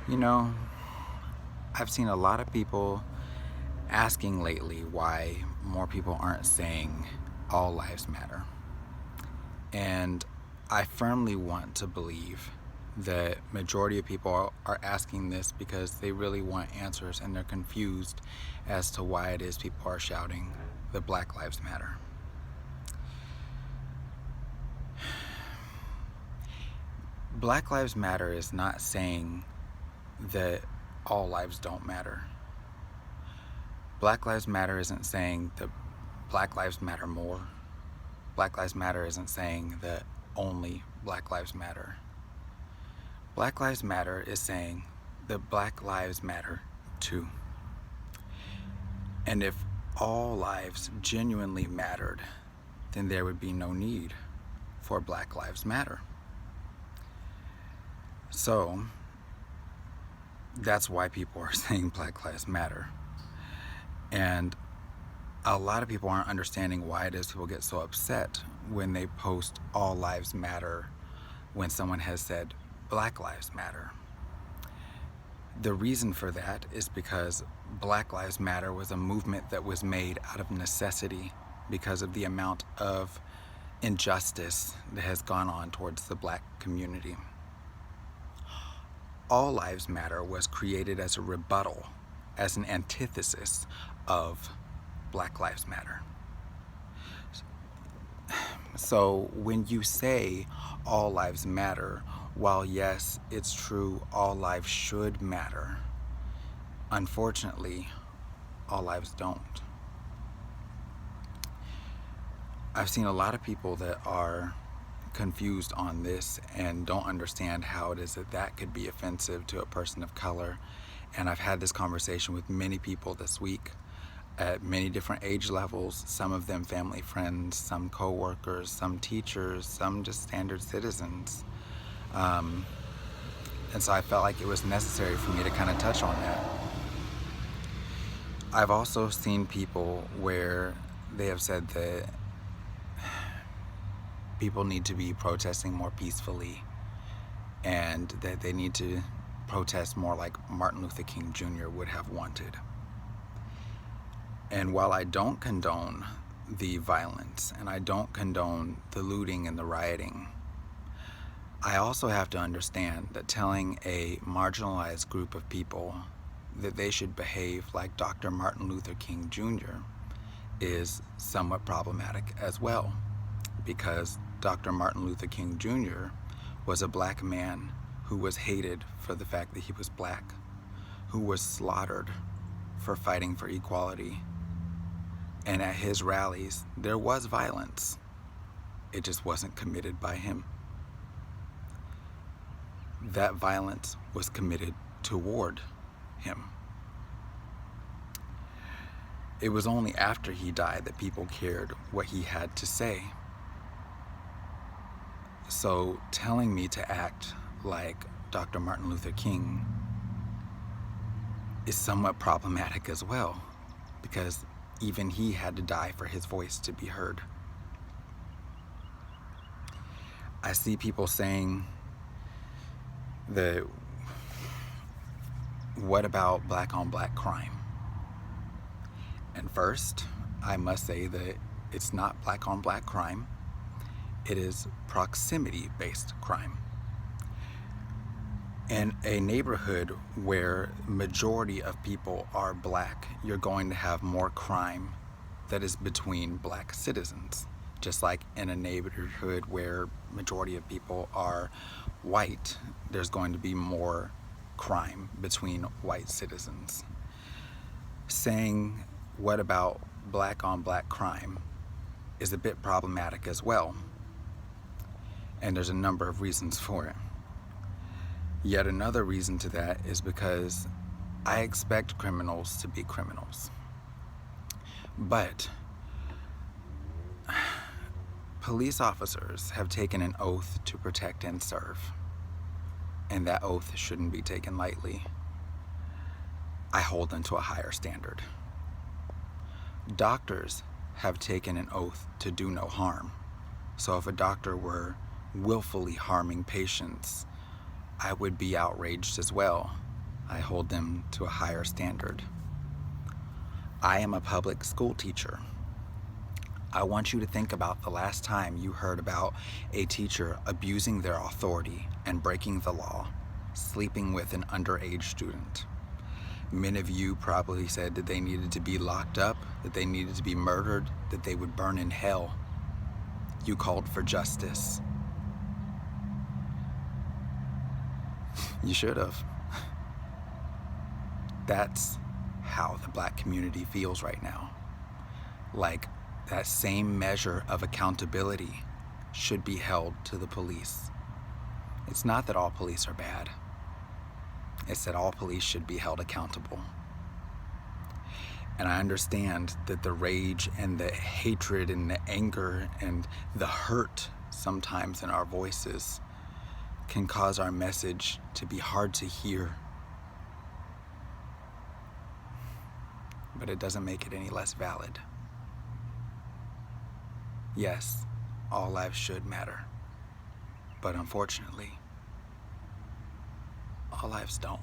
You know, I've seen a lot of people asking lately why more people aren't saying all lives matter. And I firmly want to believe that majority of people are asking this because they really want answers and they're confused as to why it is people are shouting that Black Lives Matter. Black Lives Matter is not saying that all lives don't matter. Black Lives Matter isn't saying that Black Lives Matter more. Black Lives Matter isn't saying that only Black Lives Matter. Black Lives Matter is saying that Black Lives Matter too. And if all lives genuinely mattered, then there would be no need for Black Lives Matter. So that's why people are saying Black Lives Matter. And a lot of people aren't understanding why it is people get so upset when they post all lives matter when someone has said Black Lives Matter. The reason for that is because Black Lives Matter was a movement that was made out of necessity because of the amount of injustice that has gone on towards the Black community. All Lives Matter was created as a rebuttal, as an antithesis of Black Lives Matter. So when you say all lives matter, while yes, it's true, all lives should matter, unfortunately, all lives don't. I've seen a lot of people that are confused on this and don't understand how it is that that could be offensive to a person of color. And I've had this conversation with many people this week at many different age levels, some of them family friends, some co-workers, some teachers, some just standard citizens. And so I felt like it was necessary for me to kind of touch on that. I've also seen people where they have said that people need to be protesting more peacefully and that they need to protest more like Martin Luther King Jr. would have wanted. And while I don't condone the violence and I don't condone the looting and the rioting, I also have to understand that telling a marginalized group of people that they should behave like Dr. Martin Luther King Jr. is somewhat problematic as well, because Dr. Martin Luther King Jr. was a Black man who was hated for the fact that he was Black, who was slaughtered for fighting for equality. And at his rallies, there was violence. It just wasn't committed by him. That violence was committed toward him. It was only after he died that people cared what he had to say. So telling me to act like Dr. Martin Luther King is somewhat problematic as well, because even he had to die for his voice to be heard. I see people saying that, what about Black on Black crime? And first, I must say that it's not Black on Black crime. It is proximity-based crime. In a neighborhood where majority of people are Black, you're going to have more crime that is between Black citizens. Just like in a neighborhood where majority of people are white, there's going to be more crime between white citizens. Saying, what about Black on Black crime, is a bit problematic as well. And there's a number of reasons for it. Yet another reason to that is because I expect criminals to be criminals. But police officers have taken an oath to protect and serve, and that oath shouldn't be taken lightly. I hold them to a higher standard. Doctors have taken an oath to do no harm. So if a doctor were willfully harming patients, I would be outraged as well. I hold them to a higher standard. I am a public school teacher. I want you to think about the last time you heard about a teacher abusing their authority and breaking the law, sleeping with an underage student. Many of you probably said that they needed to be locked up, that they needed to be murdered, that they would burn in hell. You called for justice. You should have. That's how the Black community feels right now. Like that same measure of accountability should be held to the police. It's not that all police are bad. It's that all police should be held accountable. And I understand that the rage and the hatred and the anger and the hurt sometimes in our voices can cause our message to be hard to hear. But it doesn't make it any less valid. Yes, all lives should matter. But unfortunately, all lives don't.